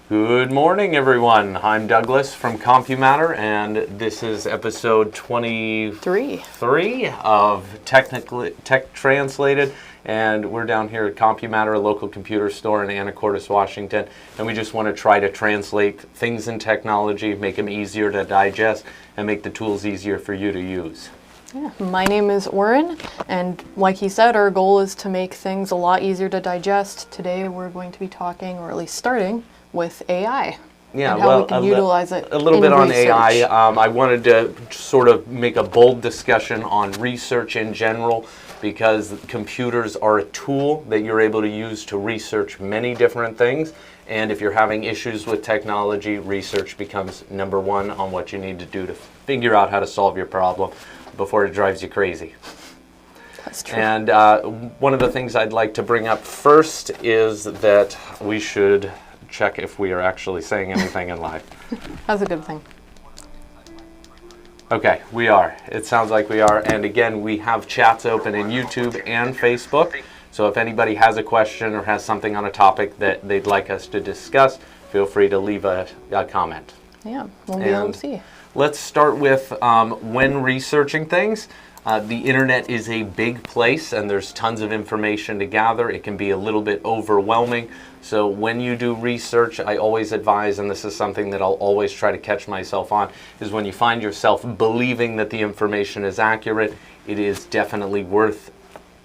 Good morning, everyone. I'm Douglas from CompuMatter, and this is episode 23 of Tech Translated. And we're down here at CompuMatter, a local computer store in Anacortes, Washington. And we just want to try to translate things in technology, make them easier to digest, and make the tools easier for you to use. Yeah, my name is Auren, and like he said, our goal is to make things a lot easier to digest. Today we're going to be talking, or at least starting, with AI. Yeah, and how we can utilize it a little bit on research. AI. I wanted to sort of make a bold discussion on research in general, because computers are a tool that you're able to use to research many different things. And if you're having issues with technology, research becomes number one on what you need to do to figure out how to solve your problem before it drives you crazy. That's true. And one of the things I'd like to bring up first is that we should check if we are actually saying anything in live. That's a good thing. Okay, we are. It sounds like we are. And again, we have chats open in YouTube and Facebook. So if anybody has a question or has something on a topic that they'd like us to discuss, feel free to leave a comment. Yeah, we'll be able to see. Let's start with when researching things. The internet is a big place, and there's tons of information to gather. It can be a little bit overwhelming. So when you do research, I always advise, and this is something that I'll always try to catch myself on, is when you find yourself believing that the information is accurate, it is definitely worth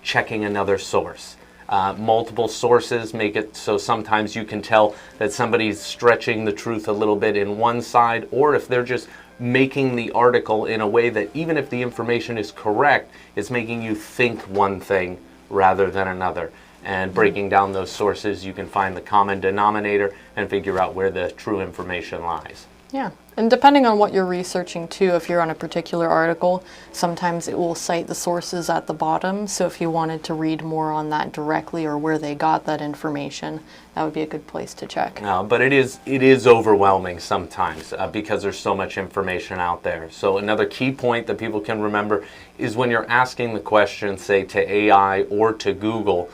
checking another source. Multiple sources make it so sometimes you can tell that somebody's stretching the truth a little bit in one side, or if they're just making the article in a way that even if the information is correct, it's making you think one thing rather than another. And breaking down those sources, you can find the common denominator and figure out where the true information lies. Yeah, and depending on what you're researching too, if you're on a particular article, sometimes it will cite the sources at the bottom. So if you wanted to read more on that directly or where they got that information, that would be a good place to check. But it is overwhelming sometimes because there's so much information out there. So another key point that people can remember is when you're asking the question, say to AI or to Google,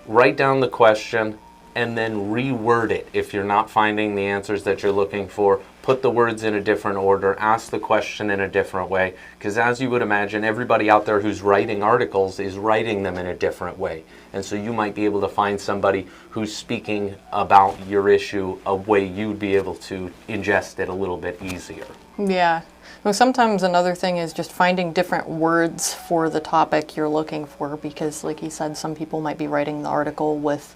write down the question and then reword it. If you're not finding the answers that you're looking for, put the words in a different order, ask the question in a different way, because as you would imagine, everybody out there who's writing articles is writing them in a different way. And so you might be able to find somebody who's speaking about your issue a way you'd be able to ingest it a little bit easier. Yeah. Well, sometimes another thing is just finding different words for the topic you're looking for, because like he said, some people might be writing the article with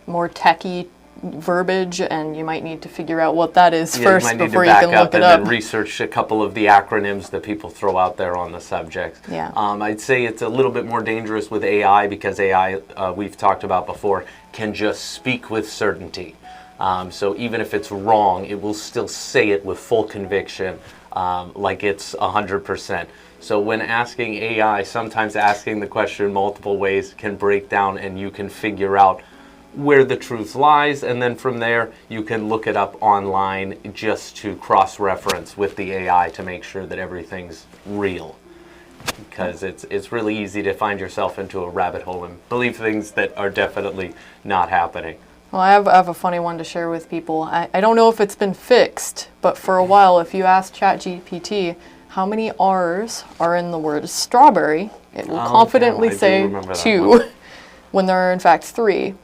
more techie verbiage, and you might need to figure out what that is first before you can look it up. And then research a couple of the acronyms that people throw out there on the subject. Yeah. I'd say it's a little bit more dangerous with AI because AI, we've talked about before, can just speak with certainty. So even if it's wrong, it will still say it with full conviction, like it's 100%. So when asking AI, sometimes asking the question multiple ways can break down, and you can figure out where the truth lies, and then from there you can look it up online just to cross-reference with the AI to make sure that everything's real, because it's really easy to find yourself into a rabbit hole and believe things that are definitely not happening. Well, I have a funny one to share with people. I don't know if it's been fixed, but for a while, if you ask ChatGPT how many R's are in the word strawberry, it will confidently say 2 when there are in fact 3.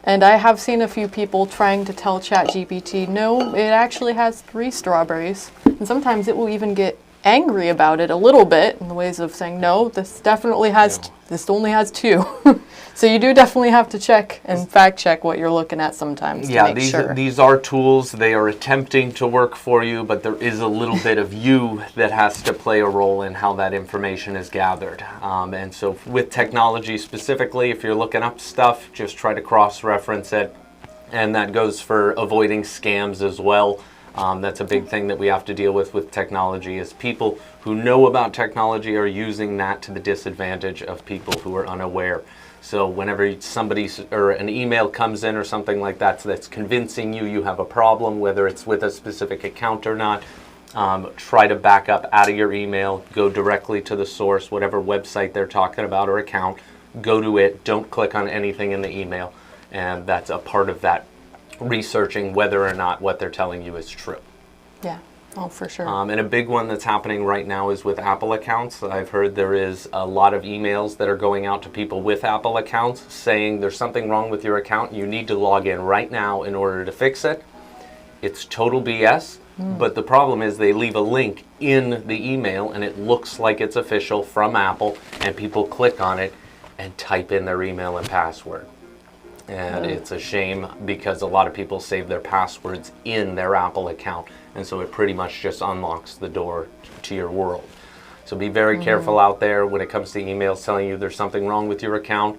And I have seen a few people trying to tell ChatGPT, no, it actually has 3 strawberries. And sometimes it will even get angry about it a little bit in the ways of saying, no, this definitely has, this only has 2. So you do definitely have to check and fact check what you're looking at sometimes to make sure. These are tools. They are attempting to work for you, but there is a little bit of you that has to play a role in how that information is gathered. And so with technology specifically, if you're looking up stuff, just try to cross-reference it. And that goes for avoiding scams as well. That's a big thing that we have to deal with technology, is people who know about technology are using that to the disadvantage of people who are unaware. So whenever somebody's or an email comes in or something like that that's convincing you have a problem, whether it's with a specific account or not, try to back up out of your email, go directly to the source, whatever website they're talking about or account, go to it, don't click on anything in the email, and that's a part of that researching whether or not what they're telling you is true. Yeah. Oh, for sure. And a big one that's happening right now is with Apple accounts. I've heard there is a lot of emails that are going out to people with Apple accounts saying there's something wrong with your account. You need to log in right now in order to fix it. It's total BS, but the problem is they leave a link in the email and it looks like it's official from Apple, and people click on it and type in their email and password. And it's a shame because a lot of people save their passwords in their Apple account, and so it pretty much just unlocks the door to your world. So be very careful out there when it comes to emails telling you there's something wrong with your account.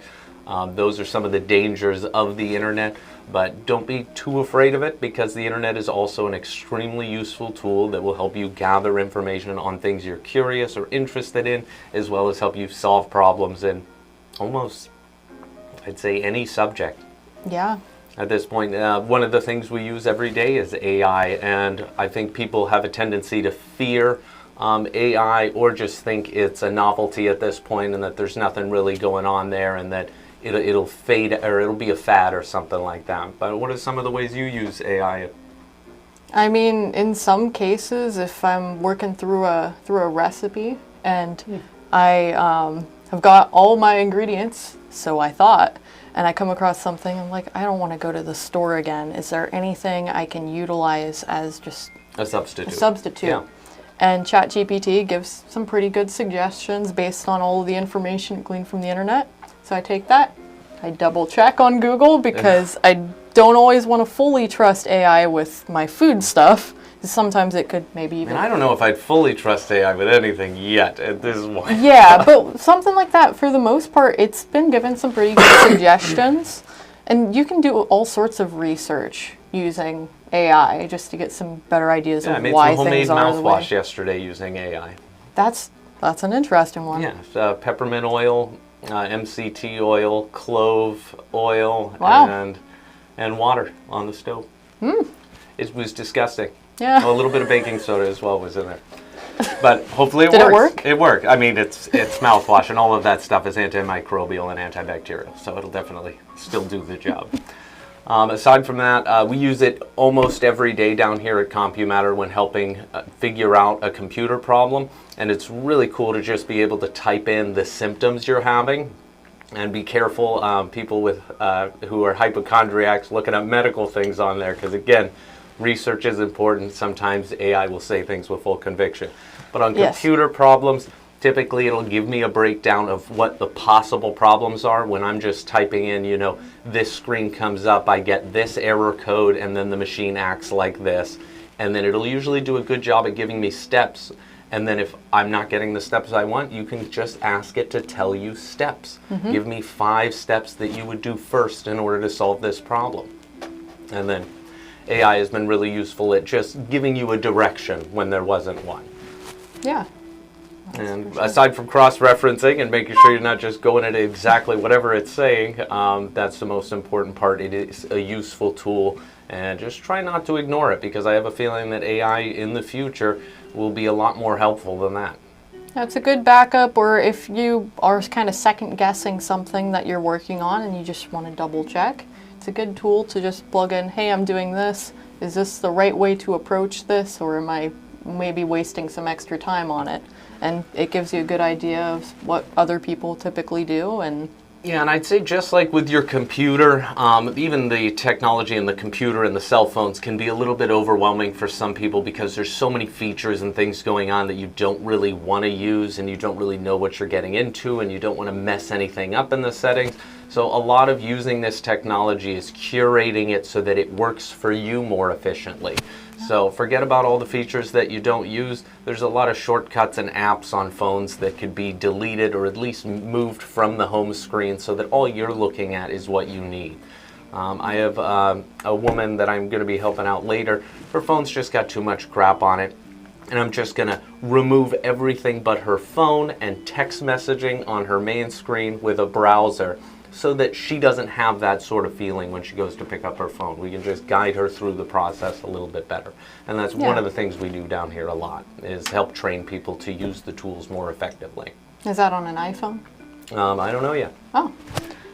Those are some of the dangers of the internet, but don't be too afraid of it, because the internet is also an extremely useful tool that will help you gather information on things you're curious or interested in, as well as help you solve problems in almost, I'd say, any subject. Yeah. At this point, one of the things we use every day is AI, and I think people have a tendency to fear AI, or just think it's a novelty at this point and that there's nothing really going on there, and that it'll fade, or it'll be a fad or something like that. But what are some of the ways you use AI? I mean, in some cases, if I'm working through a recipe and I have got all my ingredients, so I thought, and I come across something, I'm like, I don't want to go to the store again. Is there anything I can utilize as just A substitute. a substitute? Yeah. And ChatGPT gives some pretty good suggestions based on all of the information gleaned from the internet. So I take that, I double check on Google, because I don't always want to fully trust AI with my food stuff. Sometimes it could maybe even... And I don't know if I'd fully trust AI with anything yet at this point. Yeah, but something like that, for the most part, it's been given some pretty good suggestions. And you can do all sorts of research using AI just to get some better ideas Yeah, I of made why some homemade things are the way. mouthwash yesterday using AI. That's an interesting one. Yeah, peppermint oil, MCT oil, clove oil, Wow. and water on the stove. It was disgusting. Yeah. Oh, a little bit of baking soda as well was in there. But hopefully it Did it works. work? It worked. I mean, it's mouthwash, and all of that stuff is antimicrobial and antibacterial, so it'll definitely still do the job. Aside from that, we use it almost every day down here at CompuMatter when helping figure out a computer problem, and it's really cool to just be able to type in the symptoms you're having. And be careful, people with who are hypochondriacs, looking up medical things on there, because again, research is important. Sometimes AI will say things with full conviction. But on Yes. computer problems, typically it'll give me a breakdown of what the possible problems are. When I'm just typing in, this screen comes up, I get this error code, and then the machine acts like this. And then it'll usually do a good job at giving me steps. And then if I'm not getting the steps I want, you can just ask it to tell you steps. Give me 5 steps that you would do first in order to solve this problem. And then AI has been really useful at just giving you a direction when there wasn't one. Yeah. And aside from cross-referencing and making sure you're not just going at exactly whatever it's saying, that's the most important part. It is a useful tool, and just try not to ignore it, because I have a feeling that AI in the future will be a lot more helpful than that. That's a good backup, or if you are kind of second guessing something that you're working on and you just want to double check, it's a good tool to just plug in, hey, I'm doing this. Is this the right way to approach this, or am I maybe wasting some extra time on it? And it gives you a good idea of what other people typically do. And Yeah, and I'd say just like with your computer, even the technology in the computer and the cell phones can be a little bit overwhelming for some people, because there's so many features and things going on that you don't really want to use, and you don't really know what you're getting into, and you don't want to mess anything up in the settings. So a lot of using this technology is curating it so that it works for you more efficiently. So forget about all the features that you don't use. There's a lot of shortcuts and apps on phones that could be deleted or at least moved from the home screen so that all you're looking at is what you need. I have a woman that I'm going to be helping out later. Her phone's just got too much crap on it. And I'm just going to remove everything but her phone and text messaging on her main screen with a browser, so that she doesn't have that sort of feeling when she goes to pick up her phone. We can just guide her through the process a little bit better. And that's one of the things we do down here a lot, is help train people to use the tools more effectively. is that on an iPhone? I don't know yet. Oh.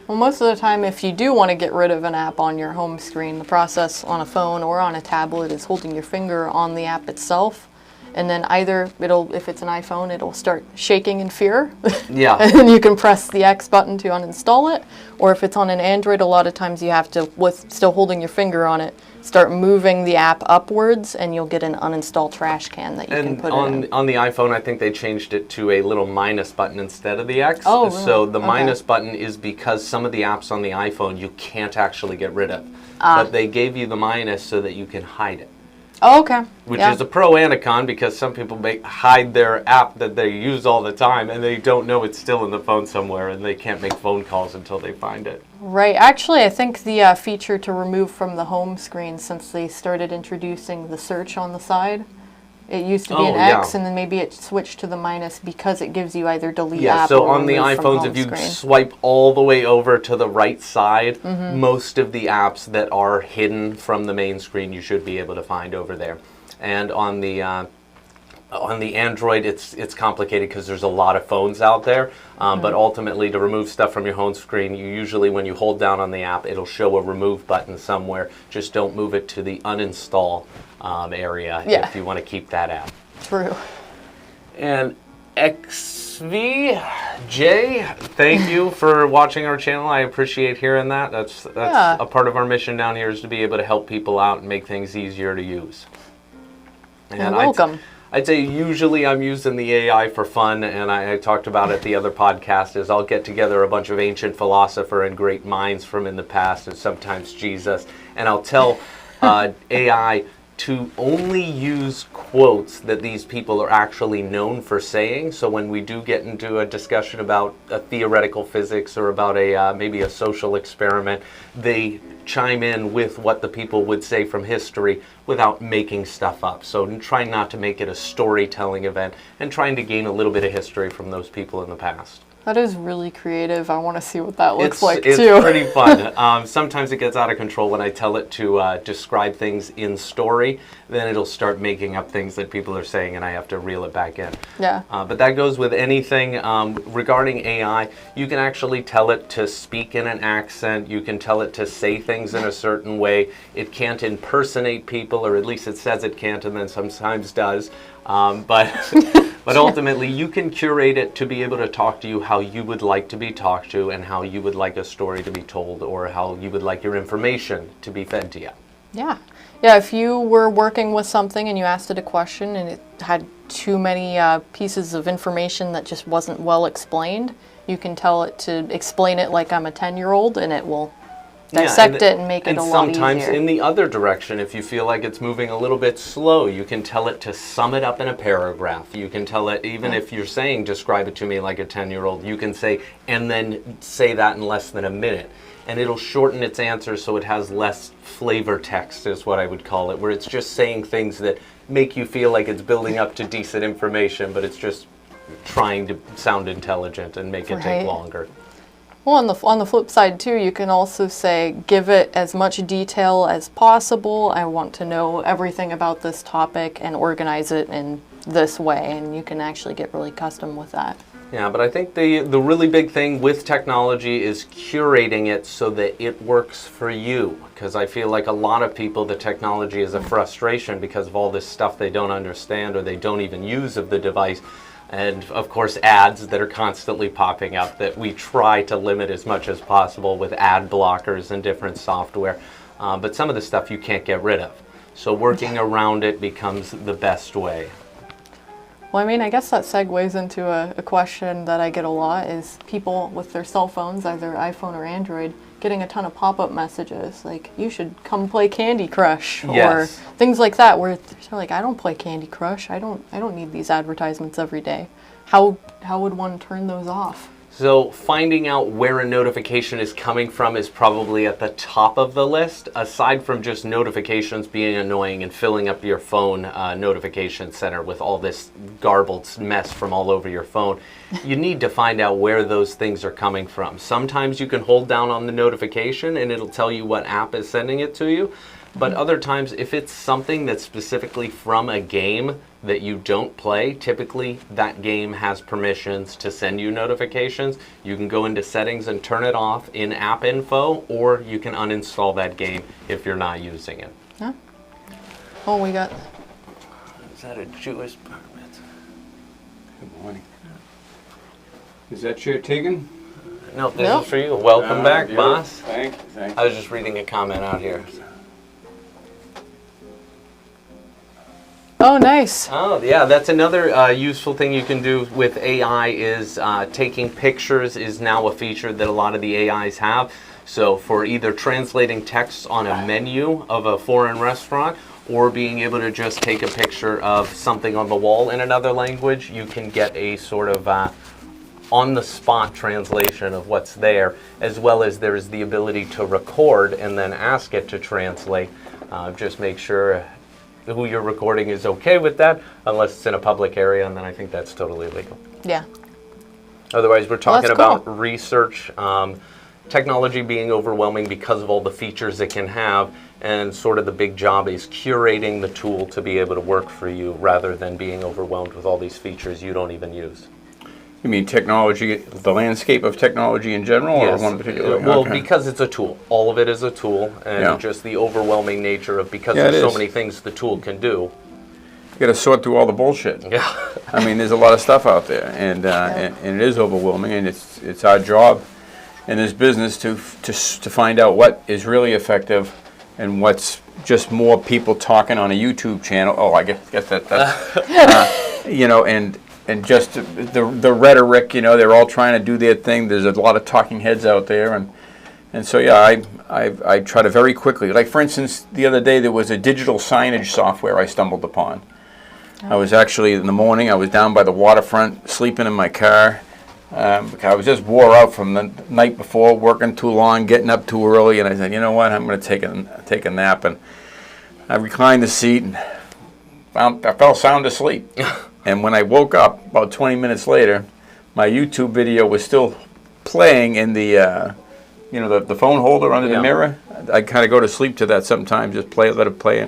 Well, most of the time, if you do want to get rid of an app on your home screen, the process on a phone or on a tablet is holding your finger on the app itself. And then either if it's an iPhone, it'll start shaking in fear. Yeah. And then you can press the X button to uninstall it. Or if it's on an Android, a lot of times you have to, with still holding your finger on it, start moving the app upwards, and you'll get an uninstall trash can that you can put it in. On the iPhone, I think they changed it to a little minus button instead of the X. Oh, really? So the minus button is because some of the apps on the iPhone you can't actually get rid of. But they gave you the minus so that you can hide it. Oh, okay. Which is a pro and a con, because some people hide their app that they use all the time and they don't know it's still in the phone somewhere, and they can't make phone calls until they find it. Right. Actually, I think the feature to remove from the home screen, since they started introducing the search on the side, it used to be an X, and then maybe it switched to the minus because it gives you either delete app so or on the remove from iPhones, home if you screen. swipe all the way over to the right side, most of the apps that are hidden from the main screen you should be able to find over there. And on the Android, it's complicated because there's a lot of phones out there. But ultimately, to remove stuff from your home screen, you usually, when you hold down on the app, it'll show a remove button somewhere. Just don't move it to the uninstall area if you want to keep that app. True. And XVJ, thank you for watching our channel. I appreciate hearing that. That's a part of our mission down here, is to be able to help people out and make things easier to use. And you're welcome. I'd say usually I'm using the AI for fun, and I talked about it the other podcast, is I'll get together a bunch of ancient philosopher and great minds from in the past, and sometimes Jesus, and I'll tell AI to only use quotes that these people are actually known for saying. So when we do get into a discussion about a theoretical physics or about maybe a social experiment, they chime in with what the people would say from history without making stuff up. So trying not to make it a storytelling event, and trying to gain a little bit of history from those people in the past. That is really creative. I want to see what that looks like, it's too. It's pretty fun. Sometimes it gets out of control when I tell it to describe things in story. Then it'll start making up things that people are saying, and I have to reel it back in. Yeah. But that goes with anything. Regarding AI, you can actually tell it to speak in an accent. You can tell it to say things in a certain way. It can't impersonate people, or at least it says it can't, and then sometimes does. But ultimately, you can curate it to be able to talk to you how you would like to be talked to, and how you would like a story to be told, or how you would like your information to be fed to you. Yeah. Yeah, if you were working with something and you asked it a question and it had too many pieces of information that just wasn't well explained, you can tell it to explain it like I'm a 10-year-old, and it will dissect it and make it a lot easier. And sometimes in the other direction, if you feel like it's moving a little bit slow, you can tell it to sum it up in a paragraph. You can tell it, even if you're saying, describe it to me like a 10-year-old, you can say, and then say that in less than a minute. And it'll shorten its answer so it has less flavor text, is what I would call it, where it's just saying things that make you feel like it's building up to decent information, but it's just trying to sound intelligent and make it take longer. Well, on the flip side, too, you can also say, give it as much detail as possible. I want to know everything about this topic, and organize it in this way, and you can actually get really custom with that. Yeah, but I think the really big thing with technology is curating it so that it works for you. Because I feel like a lot of people, the technology is a frustration because of all this stuff they don't understand or they don't even use of the device. And of course, ads that are constantly popping up that we try to limit as much as possible with ad blockers and different software. But some of the stuff you can't get rid of. So working around it becomes the best way. Well, I mean, I guess that segues into a question that I get a lot, is people with their cell phones, either iPhone or Android, getting a ton of pop-up messages like, you should come play Candy Crush, or things like that, where they're like, I don't play Candy Crush, I don't need these advertisements every day. How would one turn those off? So finding out where a notification is coming from is probably at the top of the list, aside from just notifications being annoying and filling up your phone notification center with all this garbled mess from all over your phone. You need to find out where those things are coming from. Sometimes you can hold down on the notification and it'll tell you what app is sending it to you. But other times, if it's something that's specifically from a game that you don't play, typically that game has permissions to send you notifications. You can go into settings and turn it off in app info, or you can uninstall that game if you're not using it. Yeah. Oh, we got... Is that a Jewish permit? Good morning. Is that chair taken? No, this Nope. is for you. Welcome back, Yeah. boss. Thank you, thank you. I was just reading a comment out here. Oh, nice. Oh, yeah, that's another useful thing you can do with AI is taking pictures is now a feature that a lot of the AIs have. So for either translating text on a menu of a foreign restaurant or being able to just take a picture of something on the wall in another language, you can get a sort of on-the-spot translation of what's there, as well as there's the ability to record and then ask it to translate. Just make sure who you're recording is okay with that, unless it's in a public area, and then I think that's totally legal. Yeah. Otherwise, we're talking that's cool. about research, technology being overwhelming because of all the features it can have, and sort of the big job is curating the tool to be able to work for you rather than being overwhelmed with all these features you don't even use. You mean technology, the landscape of technology in general, Yes. or one particular? Well, Okay. because it's a tool. All of it is a tool, and Yeah. just the overwhelming nature of because Yeah, there's it so is. many things the tool can do. You got to sort through all the bullshit. Yeah. I mean, there's a lot of stuff out there, and it is overwhelming, and it's our job in this business to find out what is really effective and what's just more people talking on a YouTube channel. Oh, I guess that's you know, and just the rhetoric. You know, they're all trying to do their thing. There's a lot of talking heads out there, and so yeah, I try to very quickly. Like for instance, the other day there was a digital signage software I stumbled upon. I was actually, in the morning, I was down by the waterfront, sleeping in my car. Because I was just wore out from the night before, working too long, getting up too early, and I said, you know what, I'm going to take a nap. And I reclined the seat, and I fell sound asleep. And when I woke up, about 20 minutes later, my YouTube video was still playing in the, you know, the phone holder under the mirror. I kind of go to sleep to that sometimes, just let it play.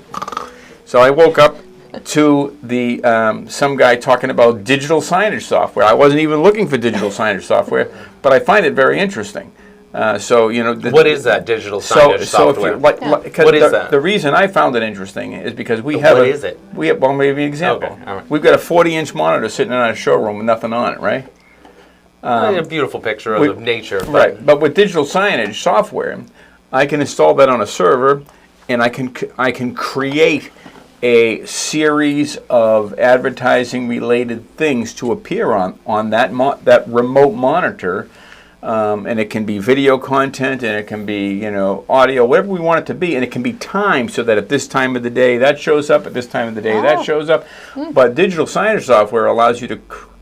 So I woke up to the some guy talking about digital signage software. I wasn't even looking for digital signage software, but I find it very interesting. So you know, What is that digital signage so if software? you like, What is that? The reason I found it interesting is because we But have what is it? We have, well, maybe an example. Okay, all right. We've got a 40-inch monitor sitting in our showroom with nothing on it, right? A beautiful picture of nature. But Right, but with digital signage software, I can install that on a server, and I can create a series of advertising-related things to appear on that remote monitor, and it can be video content, and it can be audio, whatever we want it to be, and it can be timed so that at this time of the day that shows up, at this time of the day that shows up. But digital signage software allows you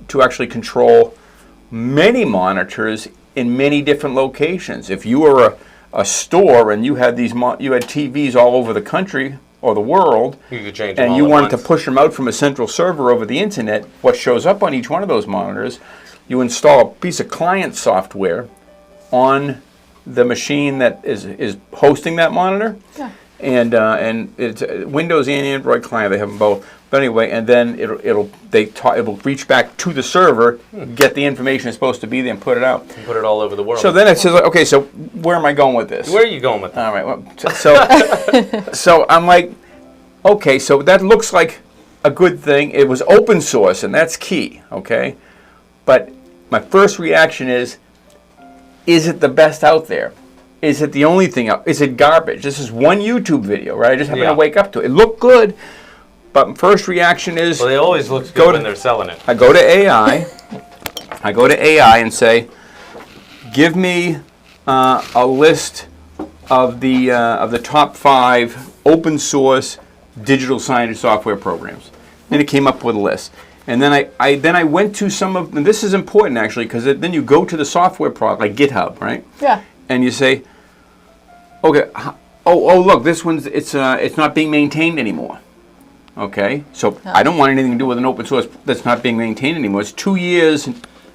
to actually control many monitors in many different locations. If you were a store and you had you had TVs all over the country or the world, you could change them and all you at wanted to once. push them out from a central server over the internet, what shows up on each one of those monitors, you install a piece of client software on the machine that is hosting that monitor. Yeah. And it's Windows and Android client, they have them both. But anyway, and then it will reach back to the server, get the information it's supposed to be there, and put it out. And put it all over the world. So then it says, okay, so where am I going with this? Where are you going with that? All right. Well, so I'm like, okay, so that looks like a good thing. It was open source, and that's key. Okay, but my first reaction is it the best out there? Is it the only thing out? Is it garbage? This is one YouTube video, right? I just happened to wake up to it. It looked good, but my first reaction is, Well, they always look good when they're selling it. I go to AI. I go to AI and say, give me a list of the top 5 open source digital signage software programs. And it came up with a list. And then I went to some of, and this is important actually, because then you go to the software product like GitHub, right? Yeah. And you say, okay, oh look, this one's it's not being maintained anymore. Okay, so I don't want anything to do with an open source that's not being maintained anymore. It's 2 years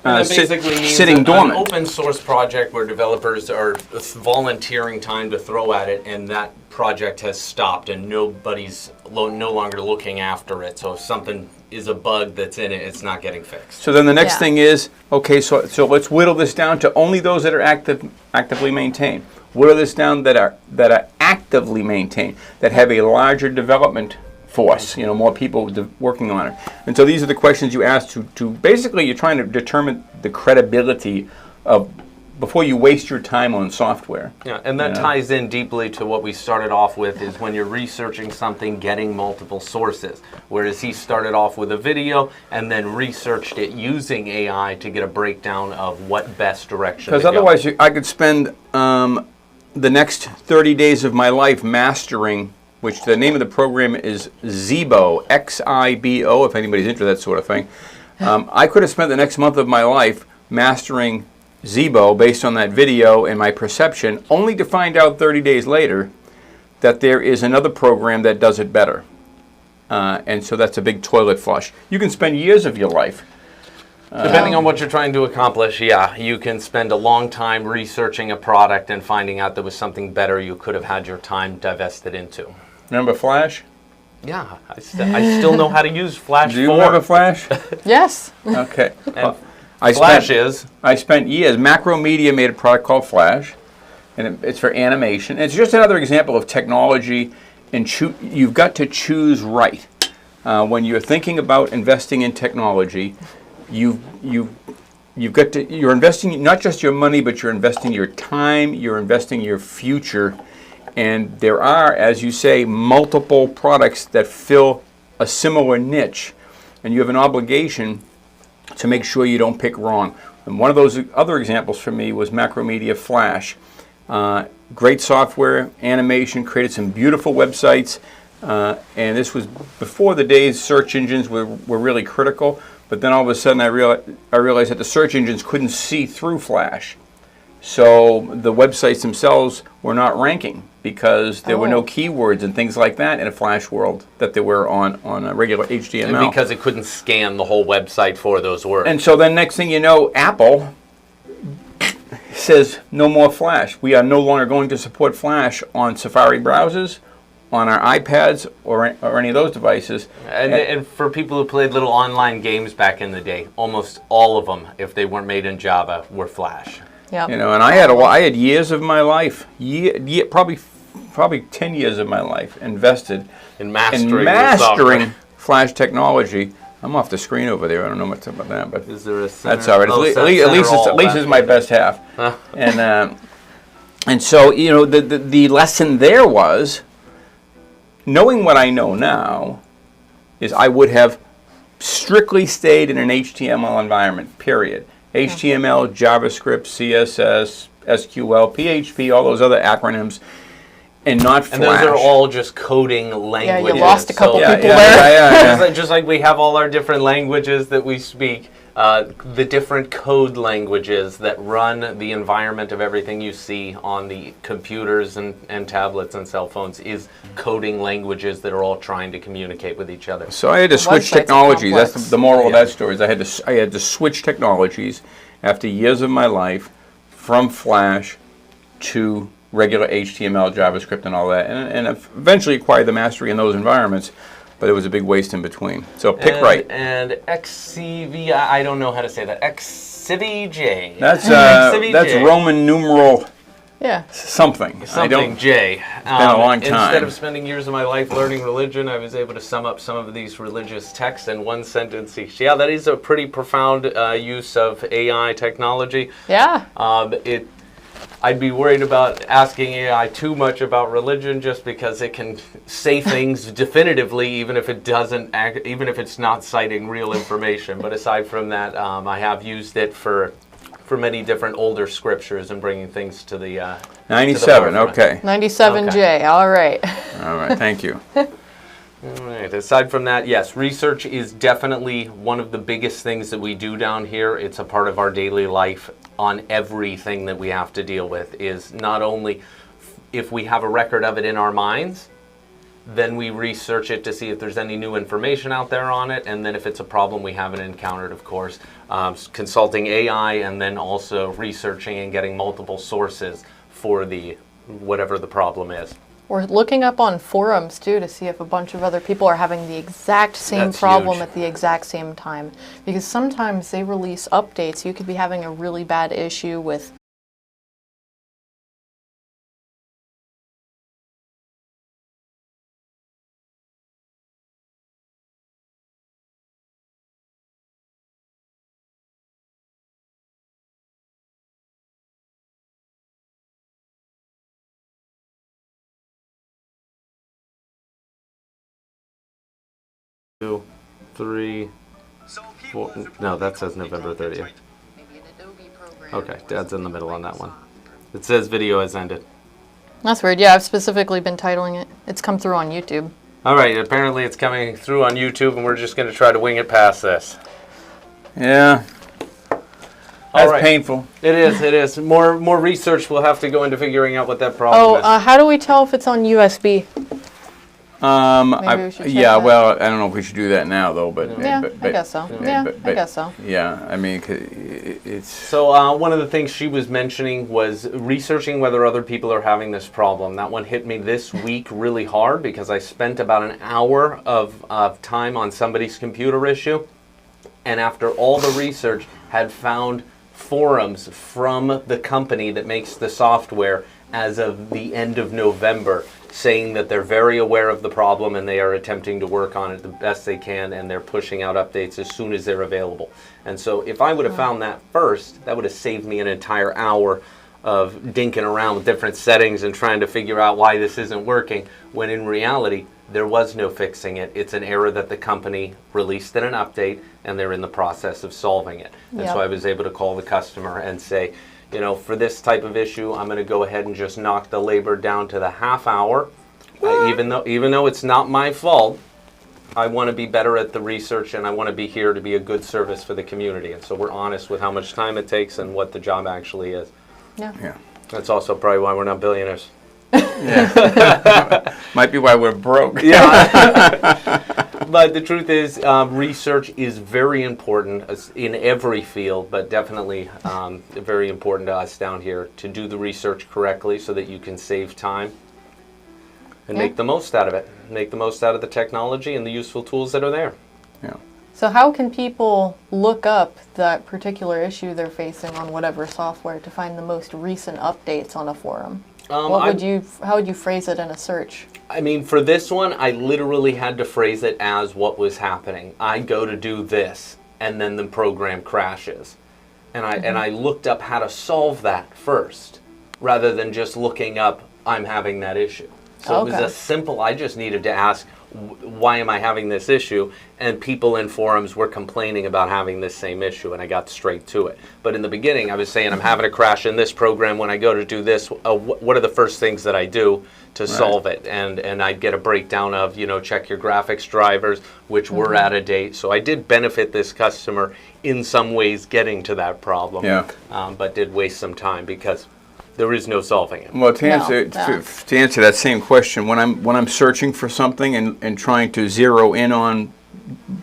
That basically means sitting dormant. An open source project where developers are volunteering time to throw at it, and that project has stopped, and nobody's no longer looking after it. So if something is a bug that's in it, it's not getting fixed. So then the next Yeah. thing is, okay, so let's whittle this down to only those that are actively maintained. Whittle this down that are actively maintained, that have a larger development force, more people working on it. And so these are the questions you ask to basically you're trying to determine the credibility of before you waste your time on software. Yeah, and that ties in deeply to what we started off with, is when you're researching something, getting multiple sources. Whereas he started off with a video and then researched it using AI to get a breakdown of what best direction to Because go. otherwise I could spend the next 30 days of my life mastering, which the name of the program is Xibo, Xibo, if anybody's into that sort of thing. I could have spent the next month of my life mastering Xibo based on that video and my perception, only to find out 30 days later that there is another program that does it better. And so that's a big toilet flush. You can spend years of your life. Depending on what you're trying to accomplish, yeah, you can spend a long time researching a product and finding out there was something better you could have had your time divested into. Remember Flash? Yeah, I still know how to use Flash. Do you 4. remember Flash? Yes. Okay. And I spent years. Macromedia made a product called Flash, and it's for animation. It's just another example of technology, and you've got to choose right. When you're thinking about investing in technology, you're investing not just your money, but you're investing your time, you're investing your future. And there are, as you say, multiple products that fill a similar niche, and you have an obligation to make sure you don't pick wrong. And one of those other examples for me was Macromedia Flash. Great software, animation, created some beautiful websites, and this was before the days search engines were really critical. But then all of a sudden I realized that the search engines couldn't see through Flash. So the websites themselves were not ranking because there were no keywords and things like that in a Flash world that there were on a regular HTML. And because it couldn't scan the whole website for those words. And so then next thing you know, Apple says no more Flash. We are no longer going to support Flash on Safari browsers, on our iPads, or any of those devices. And for people who played little online games back in the day, almost all of them, if they weren't made in Java, were Flash. Yep. And I had years of my life, probably 10 years of my life invested In mastering Flash technology. I'm off the screen over there. I don't know much about that, but Is there a center? that's all right. Oh, At least it's my best half. And so the lesson there was, knowing what I know now, is I would have strictly stayed in an HTML environment. Period. HTML, JavaScript, CSS, SQL, PHP, all those other acronyms, and not Flash. And those are all just coding languages. Yeah, you lost a couple people there. Yeah. Just like we have all our different languages that we speak, the different code languages that run the environment of everything you see on the computers and tablets and cell phones is coding languages that are all trying to communicate with each other. So I had to switch websites are technologies. That's complex. the moral of that story. Is I had to switch technologies after years of my life from Flash to regular HTML, JavaScript, and all that, and I've eventually acquired the mastery in those environments. But it was a big waste in between. So pick right. And XCV, I don't know how to say that. XCVJ. That's Roman numeral Yeah. something. Something J. It's been a long time. Instead of spending years of my life learning religion, I was able to sum up some of these religious texts in one sentence each. Yeah, that is a pretty profound use of AI technology. Yeah. I'd be worried about asking AI too much about religion, just because it can say things definitively, even if it's not citing real information. But aside from that, I have used it for many different older scriptures and bringing things to the 97. to the Okay. 97J. Okay. All right. All right. Thank you. All right. Aside from that, yes, research is definitely one of the biggest things that we do down here. It's a part of our daily life on everything that we have to deal with. Is not only if we have a record of it in our minds, Then we research it to see if there's any new information out there on it, and then if it's a problem we haven't encountered, of course, consulting AI, and then also researching and getting multiple sources for the whatever the problem is. Or looking up on forums too to see if a bunch of other people are having the exact same That's problem huge. at the exact same time. Because sometimes they release updates. You could be having a really bad issue with Two, three, four. No, that says November 30th. Okay, Dad's in the middle on that one. It says video has ended. That's weird. Yeah, I've specifically been titling it. It's come through on YouTube. All right, apparently it's coming through on YouTube, and we're just going to try to wing it past this. Yeah. All That's right. painful. It is, it is. More research will have to go into figuring out what that problem is. How do we tell if it's on USB? Maybe we should check yeah, that. well, I don't know if we should do that now, though, but... Yeah, but, I guess so. Yeah, I guess so. Yeah, I mean, it's... So one of the things she was mentioning was researching whether other people are having this problem. That one hit me this week really hard because I spent about an hour of time on somebody's computer issue, and after all the research had found forums from the company that makes the software as of the end of November, saying that they're very aware of the problem and they are attempting to work on it the best they can, and they're pushing out updates as soon as they're available. And so if I would have found that first, that would have saved me an entire hour of dinking around with different settings and trying to figure out why this isn't working, when in reality there was no fixing it. It's an error that the company released in an update, and they're in the process of solving it. And so I was able to call the customer and say, you know, for this type of issue, I'm going to go ahead and just knock the labor down to the half hour. Even though it's not my fault, I want to be better at the research, and I want to be here to be a good service for the community. And so we're honest with how much time it takes and what the job actually is. Yeah. That's also probably why we're not billionaires. Might be why we're broke. Yeah. But the truth is, research is very important in every field, but definitely very important to us down here to do the research correctly so that you can save time and make the most out of it. Make the most out of the technology and the useful tools that are there. Yeah. So how can people look up that particular issue they're facing on whatever software to find the most recent updates on a forum? How would you phrase it in a search? I mean, for this one, I literally had to phrase it as what was happening. I go to do this, and then the program crashes. And I looked up how to solve that first, rather than just looking up, I'm having that issue. So it was a simple, I just needed to ask, why am I having this issue? And people in forums were complaining about having this same issue, and I got straight to it. But in the beginning, I was saying, I'm having a crash in this program. When I go to do this, what are the first things that I do to solve it? And I'd get a breakdown of, you know, check your graphics drivers, which were out of date. So I did benefit this customer in some ways getting to that problem, but did waste some time because there is no solving it. Well, to answer that same question, when I'm searching for something and trying to zero in on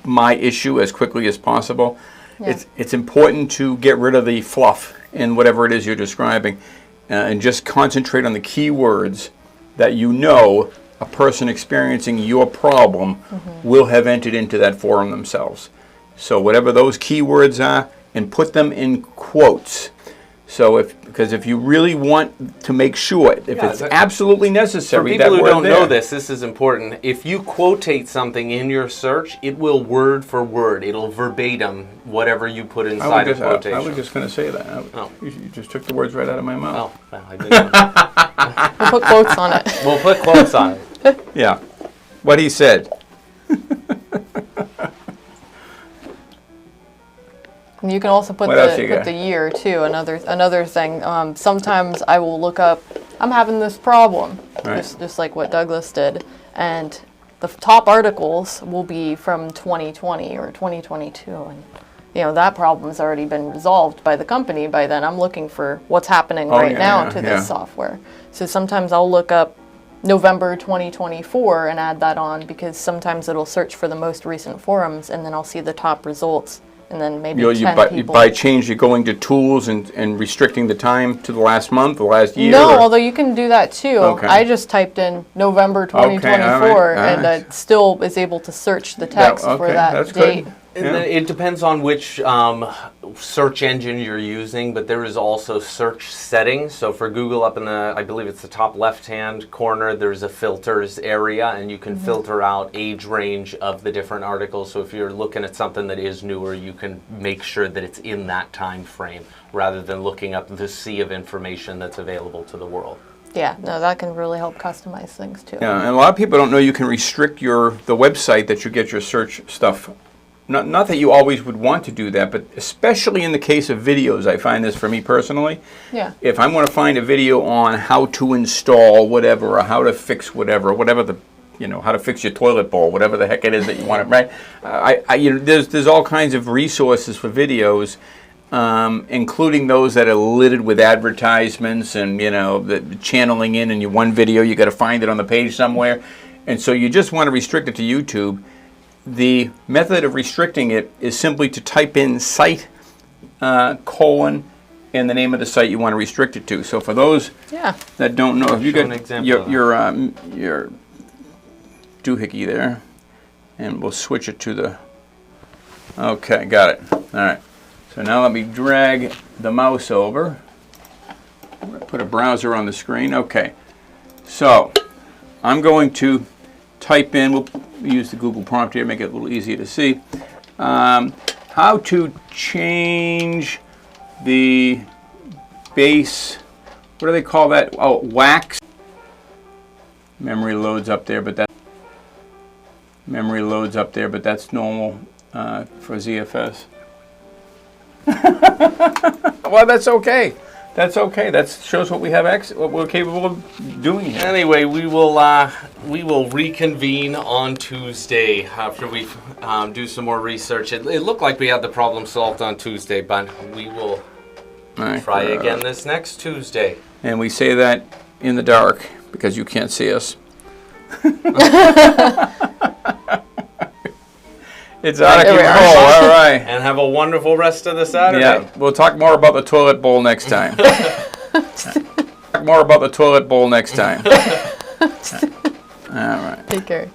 my issue as quickly as possible, it's important to get rid of the fluff in whatever it is you're describing, and just concentrate on the keywords that you know a person experiencing your problem will have entered into that forum themselves. So whatever those keywords are, and put them in quotes. So because if you really want to make sure, if it's absolutely necessary, for people who don't know this is important. If you quotate something in your search, it will word for word. It'll verbatim whatever you put inside a quotation. I was just going to say that. You just took the words right out of my mouth. Oh, well, I didn't. We'll put quotes on it. We'll put quotes on it. Yeah. What he said. And you can also put the year too. Another thing. Sometimes I will look up, I'm having this problem, just like what Douglas did, and the top articles will be from 2020 or 2022, and you know that problem's already been resolved by the company by then. I'm looking for what's happening now to this software. So sometimes I'll look up November 2024 and add that on, because sometimes it'll search for the most recent forums and then I'll see the top results and then maybe 10 people. By change, you're going to tools and restricting the time to the last month, the last year? No, although you can do that too. Okay. I just typed in November 2024 and it still is able to search the text for that that's date. good. And then it depends on which search engine you're using, but there is also search settings. So for Google, up in the, I believe it's the top left-hand corner, there's a filters area, and you can filter out age range of the different articles. So if you're looking at something that is newer, you can make sure that it's in that time frame, rather than looking up the sea of information that's available to the world. Yeah, no, that can really help customize things too. Yeah, and a lot of people don't know you can restrict the website that you get your search stuff. Not that you always would want to do that, but especially in the case of videos, I find this for me personally. Yeah. If I'm going to find a video on how to install whatever, or how to fix whatever the, how to fix your toilet bowl, whatever the heck it is that you want to, right? There's all kinds of resources for videos, including those that are littered with advertisements and, the channeling in your one video, you got to find it on the page somewhere. And so you just want to restrict it to YouTube. The method of restricting it is simply to type in site, colon, and the name of the site you want to restrict it to. So for those that don't know, if you got your doohickey there, and we'll switch it to the, okay, got it. All right. So now let me drag the mouse over. Put a browser on the screen. Okay. So I'm going to type in, we'll use the Google prompt here, make it a little easier to see. How to change the base, what do they call that? Oh, wax. Memory loads up there, but that's normal for ZFS. Well, that's okay. That's okay. That shows what we have, what we're capable of doing here. Anyway, we will reconvene on Tuesday after we do some more research. It looked like we had the problem solved on Tuesday, but we will try again this next Tuesday. And we say that in the dark because you can't see us. It's out of control. All right. And have a wonderful rest of the Saturday. Yeah, we'll talk more about the toilet bowl next time. All right. Take care.